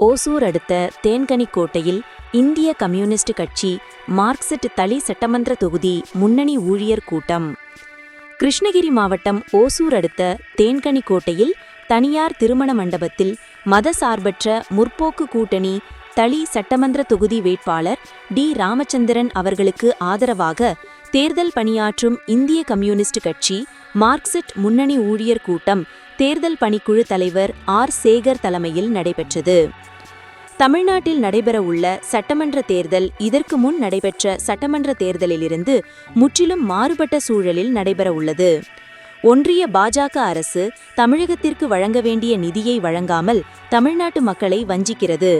ஓசூர் அடுத்த தேன்கனிக்கோட்டையில் இந்திய கம்யூனிஸ்ட் கட்சி மார்க்சிஸ்ட் தளி சட்டமன்ற தொகுதி முன்னணி ஊழியர் கூட்டம். கிருஷ்ணகிரி மாவட்டம் ஓசூர் அடுத்த தேன்கனிக்கோட்டையில் தனியார் திருமண மண்டபத்தில் மதசார்பற்ற முற்போக்கு கூட்டணி தளி சட்டமன்ற தொகுதி வேட்பாளர் டி ராமச்சந்திரன் அவர்களுக்கு ஆதரவாக தேர்தல் பணியாற்றும் இந்திய கம்யூனிஸ்ட் கட்சி மார்க்சிஸ்ட் முன்னணி ஊழியர் கூட்டம் தேர்தல் பணிக்குழு தலைவர் ஆர் சேகர் தலைமையில் நடைபெற்றது. தமிழ்நாட்டில் நடைபெறவுள்ள சட்டமன்ற தேர்தல் இதற்கு முன் நடைபெற்ற சட்டமன்ற தேர்தலிலிருந்து முற்றிலும் மாறுபட்ட சூழலில் நடைபெறவுள்ளது. ஒன்றிய பாஜக அரசு தமிழகத்திற்கு வழங்க வேண்டிய நிதியை வழங்காமல் தமிழ்நாட்டு மக்களை வஞ்சிக்கிறது.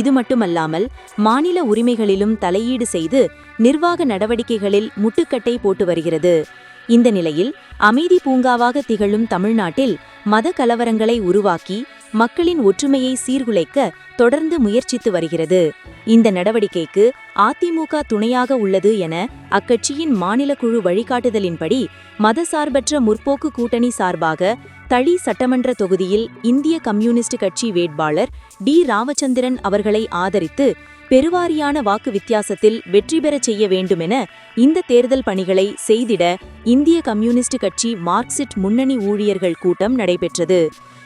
இது மட்டுமல்லாமல் மாநில உரிமைகளிலும் தலையீடு செய்து நிர்வாக நடவடிக்கைகளில் முட்டுக்கட்டை போட்டு வருகிறது. இந்த நிலையில் அமைதி பூங்காவாக திகழும் தமிழ்நாட்டில் மத கலவரங்களை உருவாக்கி மக்களின் ஒற்றுமையை சீர்குலைக்க தொடர்ந்து முயற்சித்து வருகிறது. இந்த நடவடிக்கைக்கு அதிமுக துணையாக உள்ளது என அக்கட்சியின் மாநில குழு வழிகாட்டுதலின்படி மதசார்பற்ற முற்போக்கு கூட்டணி சார்பாக தளி சட்டமன்ற தொகுதியில் இந்திய கம்யூனிஸ்ட் கட்சி வேட்பாளர் டி ராமச்சந்திரன் அவர்களை ஆதரித்து பெருவாரியான வாக்கு வித்தியாசத்தில் வெற்றி பெறச் செய்ய வேண்டுமென இந்த தேர்தல் பணிகளை செய்திட இந்திய கம்யூனிஸ்ட் கட்சி மார்க்சிஸ்ட் முன்னணி ஊழியர்கள் கூட்டம் நடைபெற்றது.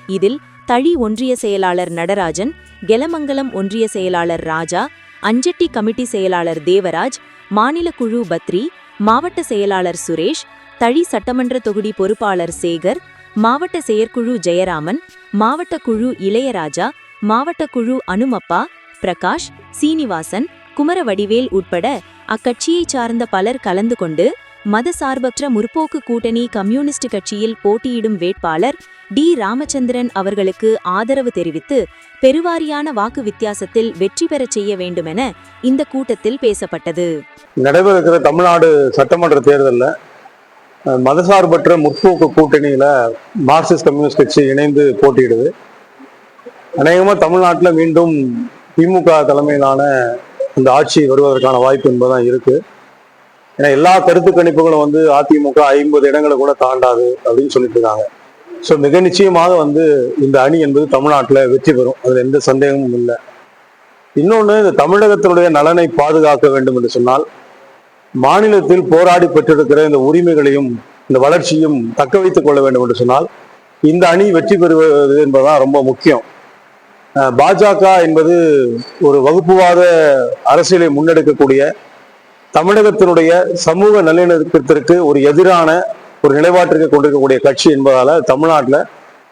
இதில் தளி ஒன்றிய செயலாளர் நடராஜன், கெலமங்கலம் ஒன்றிய செயலாளர் ராஜா, அஞ்சட்டி கமிட்டி செயலாளர் தேவராஜ், மாநில குழு பத்ரி, மாவட்ட செயலாளர் சுரேஷ், தளி சட்டமன்ற தொகுதி பொறுப்பாளர் சேகர், மாவட்ட செயற்குழு ஜெயராமன், மாவட்ட குழு இளையராஜா, மாவட்ட குழு அனுமப்பா, பிரகாஷ், சீனிவாசன், குமரவடிவேல் உட்பட அக்கட்சியைச் சார்ந்த பலர் கலந்து கொண்டு மதசார்பற்ற முற்போக்கு கூட்டணி கம்யூனிஸ்ட் கட்சியில் போட்டியிடும் வேட்பாளர் டி ராமச்சந்திரன் அவர்களுக்கு ஆதரவு தெரிவித்து பெருவாரியான வாக்கு வித்தியாசத்தில் வெற்றி பெறச் செய்ய வேண்டுமென இந்த கூட்டத்தில் பேசப்பட்டது. நடைபெறுகிற தமிழ்நாடு சட்டமன்ற தேர்தலில் மதசார்பற்ற முற்போக்கு கூட்டணியில மார்க்சிஸ்ட் கம்யூனிஸ்ட் கட்சி இணைந்து போட்டியிடுது. அநேகமாக தமிழ்நாட்டில் மீண்டும் திமுக தலைமையிலான இந்த ஆட்சி வருவதற்கான வாய்ப்பு என்பதுதான் இருக்கு. ஏன்னா எல்லா கருத்து கணிப்புகளும் அதிமுக 50 இடங்களை கூட தாண்டாது அப்படின்னு சொல்லிட்டு இருக்காங்க. ஸோ மிக நிச்சயமாக இந்த அணி என்பது தமிழ்நாட்டில் வெற்றி பெறும், அதில் எந்த சந்தேகமும் இல்லை. இன்னொன்று, இந்த தமிழகத்தினுடைய நலனை பாதுகாக்க வேண்டும் என்று சொன்னால் மாநிலத்தில் போராடி பெற்றிருக்கிற இந்த உரிமைகளையும் இந்த வளர்ச்சியும் தக்க வைத்துக் கொள்ள வேண்டும் என்று சொன்னால் இந்த அணி வெற்றி பெறுவது என்பதுதான் ரொம்ப முக்கியம். பாஜக என்பது ஒரு வகுப்புவாத அரசியலை முன்னெடுக்கக்கூடிய தமிழகத்தினுடைய சமூக நல்லிணக்கத்திற்கு ஒரு எதிரான ஒரு நிலைப்பாட்டிற்கு கொண்டிருக்கக்கூடிய கட்சி என்பதால தமிழ்நாட்டில்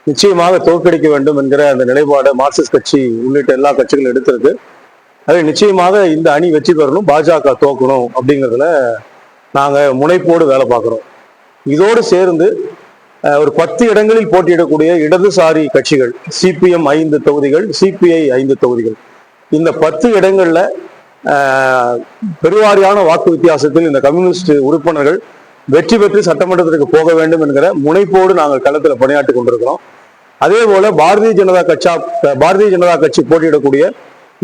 நிச்சயமாக தோற்கடிக்க வேண்டும் என்கிற அந்த நிலைப்பாடு மார்க்சிஸ்ட் கட்சி உள்ளிட்ட எல்லா கட்சிகளும் எடுத்திருக்கு. அது நிச்சயமாக இந்த அணி வெற்றி பெறணும், பாஜக தோக்கணும் அப்படிங்கிறதுல நாங்கள் முனைப்போடு வேலை பார்க்குறோம். இதோடு சேர்ந்து ஒரு 10 இடங்களில் போட்டியிடக்கூடிய இடதுசாரி கட்சிகள், சிபிஎம் 5 தொகுதிகள், சிபிஐ 5 தொகுதிகள், இந்த 10 இடங்கள்ல பெருவாரியான வாக்கு வித்தியாசத்தில் இந்த கம்யூனிஸ்ட் உறுப்பினர்கள் வெற்றி பெற்று சட்டமன்றத்திற்கு போக வேண்டும் என்கிற முனைப்போடு நாங்கள் களத்தில் பணியாற்றி கொண்டிருக்கிறோம். அதே போல பாரதிய ஜனதா கட்சி போட்டியிடக்கூடிய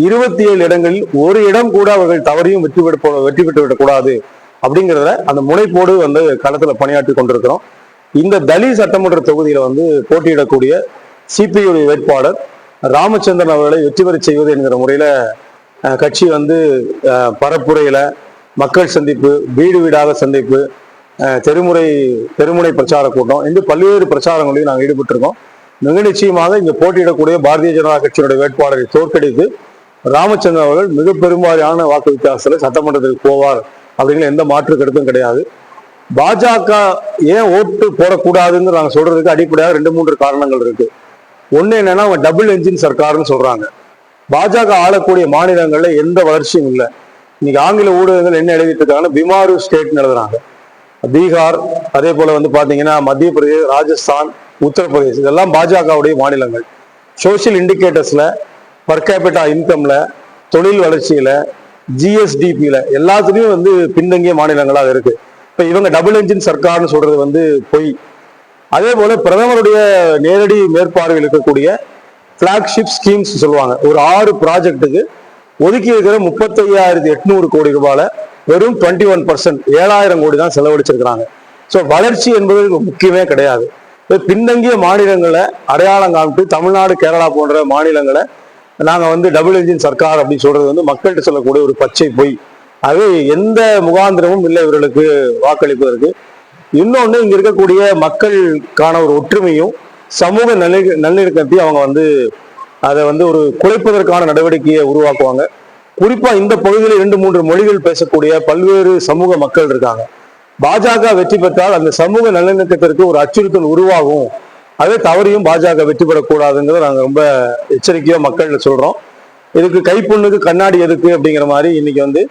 27 இடங்களில் ஒரு இடம் கூட அவர்கள் தவறியும் வெற்றி பெற்று விடக்கூடாது அப்படிங்கிறத அந்த முனைப்போடு களத்தில் பணியாற்றி கொண்டிருக்கிறோம். இந்த தளி சட்டமன்ற தொகுதியில போட்டியிடக்கூடிய சிபிஐ வேட்பாளர் ராமச்சந்திரன் அவர்களை வெற்றி பெற செய்வது என்கிற முறையில கட்சி பரப்புரையில மக்கள் சந்திப்பு, வீடு வீடாக சந்திப்பு, தெருமுனை பிரச்சார கூட்டம் என்று பல்வேறு பிரச்சாரங்களையும் நாங்கள் ஈடுபட்டிருக்கோம். மிக நிச்சயமாக இங்க போட்டியிடக்கூடிய பாரதிய ஜனதா கட்சியினுடைய வேட்பாளரை தோற்கடித்து ராமச்சந்திரன் அவர்கள் மிக பெரும்பாலான வாக்கு வித்தியாசத்தில் சட்டமன்றத்திற்கு போவார் அப்படிங்கிற எந்த மாற்று கருத்தும் கிடையாது. பாஜக ஏன் ஓட்டு போடக்கூடாதுன்னு நாங்கள் சொல்றதுக்கு அடிப்படையாக 2-3 காரணங்கள் இருக்கு. ஒண்ணு என்னன்னா, அவங்க டபுள் என்ஜின் சர்க்கார்னு சொல்றாங்க. பாஜக ஆளக்கூடிய மாநிலங்கள்ல எந்த வளர்ச்சியும் இல்லை. இன்னைக்கு ஆங்கில ஊடகங்கள் என்ன எழுதிட்டு இருக்காங்கன்னா பிமாரு ஸ்டேட்னு எழுதுறாங்க. பீகார், அதே போல பாத்தீங்கன்னா மத்திய பிரதேஷ், ராஜஸ்தான், உத்தரப்பிரதேஷ், இதெல்லாம் பாஜகவுடைய மாநிலங்கள். சோசியல் இண்டிகேட்டர்ஸ்ல, பர் கேபிட்டா இன்கம்ல, தொழில் வளர்ச்சியில, ஜிஎஸ்டிபியில எல்லாத்துலயும் பின்தங்கிய மாநிலங்களாக இருக்கு. இப்ப இவங்க டபுள் என்ஜின் சர்க்கார்னு சொல்றது பொய். அதே போல பிரதமருடைய நேரடி மேற்பார்வையில் இருக்கக்கூடிய பிளாக்ஷிப் ஸ்கீம்ஸ் சொல்லுவாங்க. ஒரு 6 ப்ராஜெக்டுக்கு ஒதுக்கி இருக்கிற 35,800 கோடி ரூபாயில வெறும் 21%, 7,000 கோடி தான் செலவழிச்சிருக்கிறாங்க. ஸோ வளர்ச்சி என்பது முக்கியமே கிடையாது. பின்தங்கிய மாநிலங்களை அடையாளம் காமிட்டு தமிழ்நாடு, கேரளா போன்ற மாநிலங்களை நாங்க வந்து டபுள் என்ஜின் சர்க்கார் அப்படின்னு சொல்றது வந்து மக்கள்கிட்ட சொல்லக்கூடிய ஒரு பச்சை பொய். அது எந்த முகாந்திரமும் இல்லை இவர்களுக்கு வாக்களிப்பதற்கு. இன்னொன்னு இங்க இருக்கக்கூடிய மக்களுக்கான ஒரு ஒற்றுமையும் சமூக நல்லிணக்கத்தையும் அவங்க வந்து அதை வந்து ஒரு குறைப்பதற்கான நடவடிக்கையை உருவாக்குவாங்க. குறிப்பா இந்த பகுதியில் 2-3 மொழிகள் பேசக்கூடிய பல்வேறு சமூக மக்கள் இருக்காங்க. பாஜக வெற்றி பெற்றால் அந்த சமூக நல்லிணக்கத்திற்கு ஒரு அச்சுறுத்தல் உருவாகும். அதே தவறையும் பாஜக வெற்றி பெறக்கூடாதுங்கிறத நாங்க ரொம்ப எச்சரிக்கையா மக்கள் சொல்றோம். இதுக்கு கைப்புண்ணுக்கு கண்ணாடி எதுக்கு அப்படிங்கிற மாதிரி இன்னைக்கு வந்து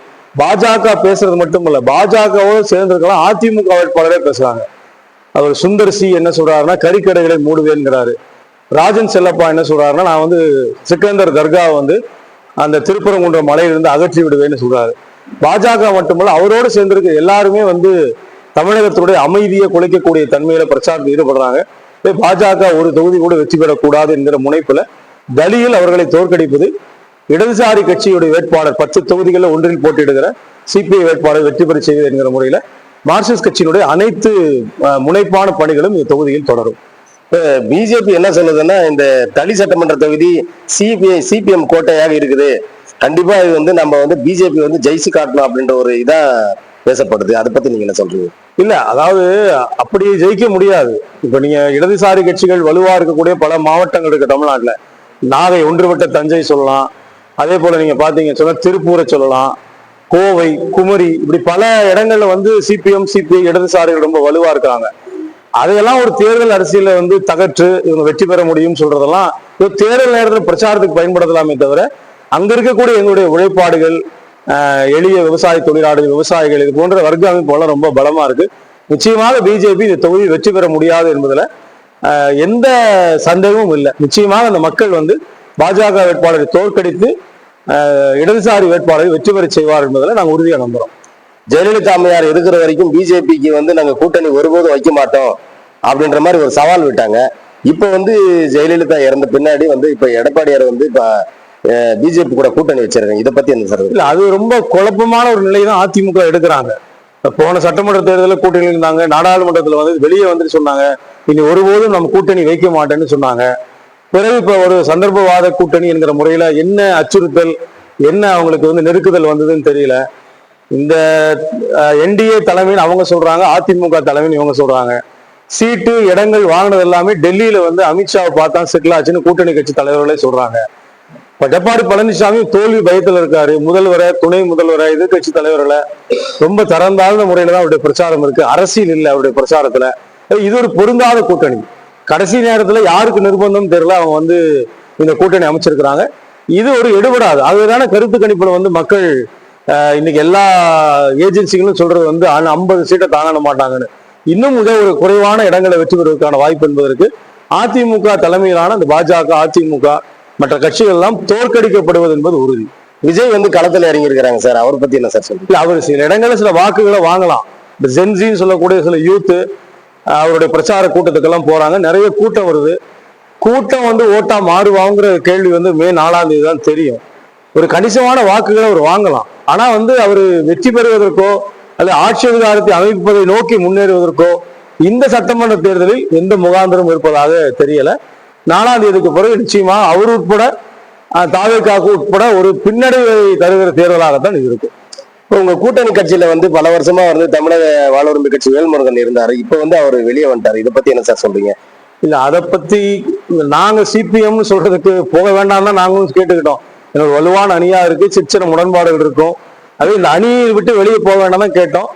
பாஜக பேசுறது மட்டும் இல்ல, பாஜகவோடு சேர்ந்திருக்கலாம் அதிமுக வேட்பாளரே பேசுறாங்க. அவர் சுந்தர் சி என்ன சொல்றாருன்னா கறிக்கடைகளை மூடுவேன்கிறாரு. ராஜன் செல்லப்பா என்ன சொல்றாருன்னா நான் வந்து சிக்கந்தர் தர்காவை வந்து அந்த திருப்பரங்குன்ற மலையிலிருந்து அகற்றி விடுவேன்னு சொல்றாரு. பாஜக மட்டுமல்ல, அவரோடு சேர்ந்திருக்க எல்லாருமே வந்து தமிழகத்துடைய அமைதியை குலைக்கக்கூடிய தன்மையில பிரச்சாரத்தில் ஈடுபடுறாங்க. பாஜக ஒரு தொகுதி கூட வெற்றி பெறக்கூடாது என்கிற முனைப்புல டெல்லியில் அவர்களை தோற்கடிப்பது, இடதுசாரி கட்சியுடைய வேட்பாளர் 10 தொகுதிகளில் ஒன்றில் போட்டியிடுகிற சிபிஐ வேட்பாளர் வெற்றி பெற செய்வது என்கிற முறையில மார்க்சிஸ்ட் கட்சியினுடைய அனைத்து முனைப்பான பணிகளும் இந்த தொகுதியில் தொடரும். பிஜேபி என்ன சொல்லுதுன்னா, இந்த தளி சட்டமன்ற தொகுதி சிபிஎம் கோட்டையாக இருக்குது, கண்டிப்பா இது வந்து நம்ம வந்து பிஜேபி வந்து ஜெயிச்சு காட்டணும் அப்படின்ற ஒரு இதா பேசப்படுது. அதை பத்தி நீங்க என்ன சொல்றீங்க? இல்ல, அதாவது அப்படி ஜெயிக்க முடியாது. இப்ப நீங்க இடதுசாரி கட்சிகள் வலுவா இருக்கக்கூடிய பல மாவட்டங்கள் இருக்கு தமிழ்நாட்டுல. நாகை, ஒன்றுபட்ட தஞ்சை சொல்லலாம். அதே போல நீங்க பாத்தீங்க சொன்னா திருப்பூரை சொல்லலாம், கோவை, குமரி, இப்படி பல இடங்கள்ல வந்து சிபிஎம் சிபிஐ இடதுசாரிகள் ரொம்ப வலுவா இருக்காங்க. அதையெல்லாம் ஒரு தேர்தல் அரசியல வந்து தகற்று இவங்க வெற்றி பெற முடியும் சொல்றதெல்லாம் தேர்தல் நேரத்தில் பிரச்சாரத்துக்கு பயன்படுத்தலாமே தவிர, அங்க இருக்கக்கூடிய எங்களுடைய உழைப்பாடுகள், எளிய விவசாய தொழிலாளர்கள், விவசாயிகள், இது போன்ற வர்க்க அமைப்புகள் ரொம்ப பலமா இருக்கு. நிச்சயமாக பிஜேபி இந்த தொகுதி வெற்றி பெற முடியாது என்பதுல எந்த சந்தேகமும் இல்லை. நிச்சயமாக அந்த மக்கள் வந்து பாஜக வேட்பாளரை தோற்கடித்து இடதுசாரி வேட்பாளரை வெற்றி பெற செய்வார் என்பதில் நாங்கள் உறுதியாக நம்புறோம். ஜெயலலிதா அம்மையார் இருக்கிற வரைக்கும் பிஜேபிக்கு வந்து நாங்க கூட்டணி ஒருபோதும் வைக்க மாட்டோம் அப்படின்ற மாதிரி ஒரு சவால் விட்டாங்க. இப்ப வந்து ஜெயலலிதா இறந்த பின்னாடி வந்து இப்ப எடப்பாடியார் வந்து இப்ப பிஜேபி கூட கூட்டணி வச்சிருக்காங்க. இதை பத்தி என்ன சார்? இல்ல, அது ரொம்ப குழப்பமான ஒரு நிலை தான் அதிமுக எடுக்கிறாங்க. போன சட்டமன்ற தேர்தலில் கூட்டணி இருந்தாங்க, நாடாளுமன்றத்தில் வந்து வெளியே வந்துட்டு சொன்னாங்க இனி ஒருபோதும் நம்ம கூட்டணி வைக்க மாட்டேன்னு சொன்னாங்க. பிறகு இப்ப ஒரு சந்தர்ப்பவாத கூட்டணி என்கிற முறையில என்ன அச்சுறுத்தல், என்ன அவங்களுக்கு வந்து நெருக்குதல் வந்ததுன்னு தெரியல. இந்த என்டிஏ தலைமைன்னு அவங்க சொல்றாங்க, அதிமுக தலைமைன்னு இவங்க சொல்றாங்க. சீட்டு இடங்கள் வாங்கினது எல்லாமே டெல்லியில வந்து அமித்ஷாவை பார்த்தா செட்டில் ஆச்சுன்னு கூட்டணி கட்சி தலைவர்களே சொல்றாங்க. எடப்பாடி பழனிசாமி தோல்வி பயத்துல இருக்காரு. முதல்வரை, துணை முதல்வரை, எதிர்கட்சி தலைவர்களை ரொம்ப தரந்தாழ்ந்த முறையில தான் அவருடைய பிரச்சாரம் இருக்கு. அரசியல் இல்லை அவருடைய பிரச்சாரத்துல. இது ஒரு பொருந்தாத கூட்டணி. கடைசி நேரத்துல யாருக்கு நிர்பந்தம் தெரியல, அவங்க வந்து இந்த கூட்டணி அமைச்சிருக்கிறாங்க. இது ஒரு எடுபடாது. அதுதான கருத்து கணிப்புல வந்து மக்கள் இன்னைக்கு எல்லா ஏஜென்சிகளும் சொல்றது வந்து 50 சீட்டை தாங்க மாட்டாங்கன்னு. இன்னும் மிக ஒரு குறைவான இடங்களை வெற்றி பெறுவதற்கான வாய்ப்பு என்பதற்கு அதிமுக தலைமையிலான அந்த பாஜக, அதிமுக மற்ற கட்சிகள் எல்லாம் தோற்கடிக்கப்படுவது என்பது உறுதி. விஜய் வந்து களத்துல இறங்கி இருக்கிறாங்க சார், அவரை பத்தி என்ன சார் சொல்றீங்க? அவர் சில இடங்களில் சில வாக்குகளை வாங்கலாம். இந்த ஜென்சின்னு சொல்லக்கூடிய சில யூத்து அவருடைய பிரச்சார கூட்டத்துக்கெல்லாம் போறாங்க. நிறைய கூட்டம் வருது. கூட்டம் வந்து ஓட்டா மாறுவாங்கிற கேள்வி வந்து மே 4ஆம் தேதி தான் தெரியும். ஒரு கணிசமான வாக்குகளை அவர் வாங்கலாம். ஆனா வந்து அவர் வெற்றி பெறுவதற்கோ அல்லது ஆட்சி அதிகாரத்தை அமைப்பதை நோக்கி முன்னேறுவதற்கோ இந்த சட்டமன்ற தேர்தலில் எந்த முகாந்திரம் இருப்பதாக தெரியல. 4ஆம் தேதிக்கு பிறகு நிச்சயமா அவர் உட்பட தாவேக்காக்கு உட்பட ஒரு பின்னடைவை தருகிற தேர்தலாகத்தான் இது இருக்கும். இப்போ உங்க கூட்டணி கட்சியில வந்து பல வருஷமா வந்து தமிழக வாழ்வுரிமை கட்சி வேல்முருகன் இருந்தாரு, இப்ப வந்து அவர் வெளியே வந்துட்டாரு. இதை பத்தி என்ன சார் சொல்றீங்க? இல்ல, அதை பத்தி நாங்க சிபிஎம்னு சொல்றதுக்கு போக வேண்டாம் தான் நாங்களும் கேட்டுக்கிட்டோம். என்னோட வலுவான அணியா இருக்கு, சிற்சில முரண்பாடுகள் இருக்கும். அது இந்த அணியை விட்டு வெளியே போக வேண்டாம் தான் கேட்டோம்.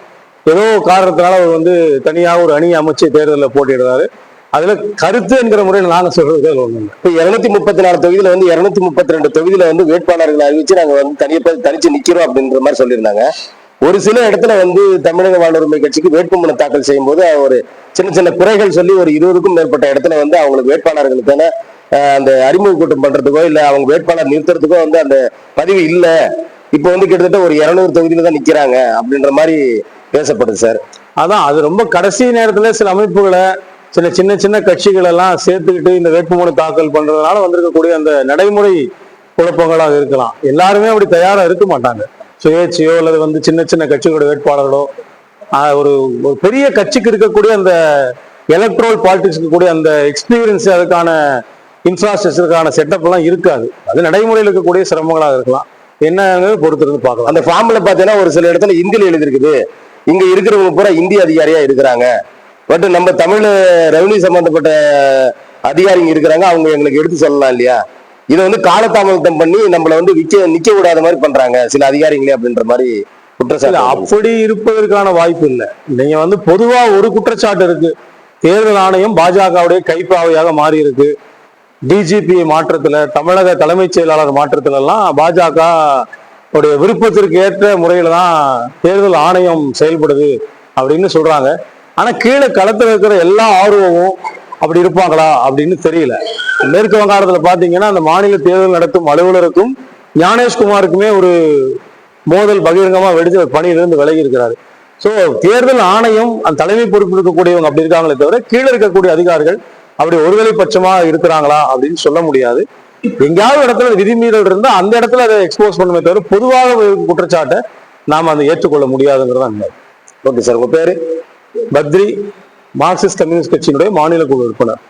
ஏதோ காரணத்தினால அவர் வந்து தனியாக ஒரு அணியை அமைச்சு தேர்தலில் போட்டிடுறாரு. அதுல கருத்து என்கிற முறையில் நாங்க சொல்றது ஒண்ணு. இப்போ 234 தொகுதியில வந்து 232 தொகுதியில வந்து வேட்பாளர்களை அறிவிச்சு நாங்க வந்து தனிச்சு நிக்கிறோம் அப்படின்ற மாதிரி சொல்லியிருந்தாங்க. ஒரு சில இடத்துல வந்து தமிழக வாழ்வுரிமை கட்சிக்கு வேட்புமனு தாக்கல் செய்யும் போது ஒரு சின்ன சின்ன குறைகள் சொல்லி ஒரு 20க்கும் மேற்பட்ட இடத்துல வந்து அவங்களுக்கு வேட்பாளர்களுக்கான அந்த அறிமுக கூட்டம் பண்றதுக்கோ இல்ல அவங்க வேட்பாளர் நிறுத்துறதுக்கோ வந்து அந்த பதிவு இல்லை. இப்போ வந்து கிட்டத்தட்ட ஒரு 200 தொகுதியில தான் நிக்கிறாங்க அப்படின்ற மாதிரி பேசப்படுது சார். அதான் அது ரொம்ப கடைசி நேரத்துல சில அமைப்புகளை சின்ன சின்ன கட்சிகள் எல்லாம் சேர்த்துக்கிட்டு இந்த வேட்புமனு தாக்கல் பண்றதுனால வந்திருக்கக்கூடிய அந்த நடைமுறை குழப்பங்களாக இருக்கலாம். எல்லாருமே அப்படி தயாரா இருக்க மாட்டாங்க. சுயேட்சையோ அல்லது வந்து சின்ன சின்ன கட்சிகளோட வேட்பாளர்களோ ஒரு பெரிய கட்சிக்கு இருக்கக்கூடிய அந்த எலக்ட்ரல் பாலிடிக்ஸ்க்கு கூடிய அந்த எக்ஸ்பீரியன்ஸ், அதுக்கான இன்ஃப்ராஸ்ட்ரக்சருக்கான செட்டப் எல்லாம் இருக்காது. அது நடைமுறையில் இருக்கக்கூடிய சிரமங்களாக இருக்கலாம். என்னன்னு பொறுத்திருந்து பார்க்கலாம். அந்த ஃபார்ம்ல பாத்தீங்கன்னா ஒரு சில இடத்துல இந்தியில எழுதிருக்குது, இங்க இருக்கிறவங்க பூரா இந்திய அதிகாரியா இருக்கிறாங்க, பட் நம்ம தமிழ் ரெவன்யூ சம்பந்தப்பட்ட அதிகாரிங்க இருக்கிறாங்க, அவங்க எங்களுக்கு எடுத்து சொல்லலாம் இல்லையா? இதை வந்து காலதாமதம் பண்ணி நம்மள வந்து நிக்க விடாத மாதிரி பண்றாங்க சில அதிகாரிகளே அப்படின்ற மாதிரி குற்றச்சாட்டு. அப்படி இருப்பதற்கான வாய்ப்பு இல்லை. நீங்க வந்து பொதுவா ஒரு குற்றச்சாட்டு இருக்கு, தேர்தல் ஆணையம் பாஜகவுடைய கைப்பாவையாக மாறி இருக்கு. டிஜிபி மாற்றத்துல, தமிழக தலைமைச் செயலாளர் மாற்றத்துல எல்லாம் பாஜக உடைய விருப்பத்திற்கு ஏற்ற முறையில தான் தேர்தல் ஆணையம் செயல்படுது அப்படின்னு சொல்றாங்க. ஆனா கீழே களத்துல இருக்கிற எல்லா ஆர்வமும் அப்படி இருப்பாங்களா அப்படின்னு தெரியல. மேற்கு வங்காளத்துல பாத்தீங்கன்னா அந்த மாநில தேர்தல் நடத்தும் அலுவலருக்கும் ஞானேஷ்குமாருக்குமே ஒரு மோதல் பகிரங்கமா வெடிச்சு பணியிலிருந்து விலகி இருக்கிறாரு. சோ தேர்தல் ஆணையம் அந்த தலைமை பொறுப்பு இருக்கக்கூடியவங்க அப்படி இருக்காங்களே தவிர கீழே இருக்கக்கூடிய அதிகாரிகள் அப்படி ஒருதலை பட்சமா இருக்கிறாங்களா அப்படின்னு சொல்ல முடியாது. எங்கேயாவது இடத்துல விதிமீறல் இருந்தா அந்த இடத்துல அதை எக்ஸ்போஸ் பண்ணுமே தவிர பொதுவாக குற்றச்சாட்டை நாம அதை ஏற்றுக்கொள்ள முடியாதுங்கிறதா. ஓகே சார், உங்க பேரு? பத்ரி, மார்க்சிஸ்ட் கம்யூனிஸ்ட் கட்சியினுடைய மாநில குழு உறுப்பினர்.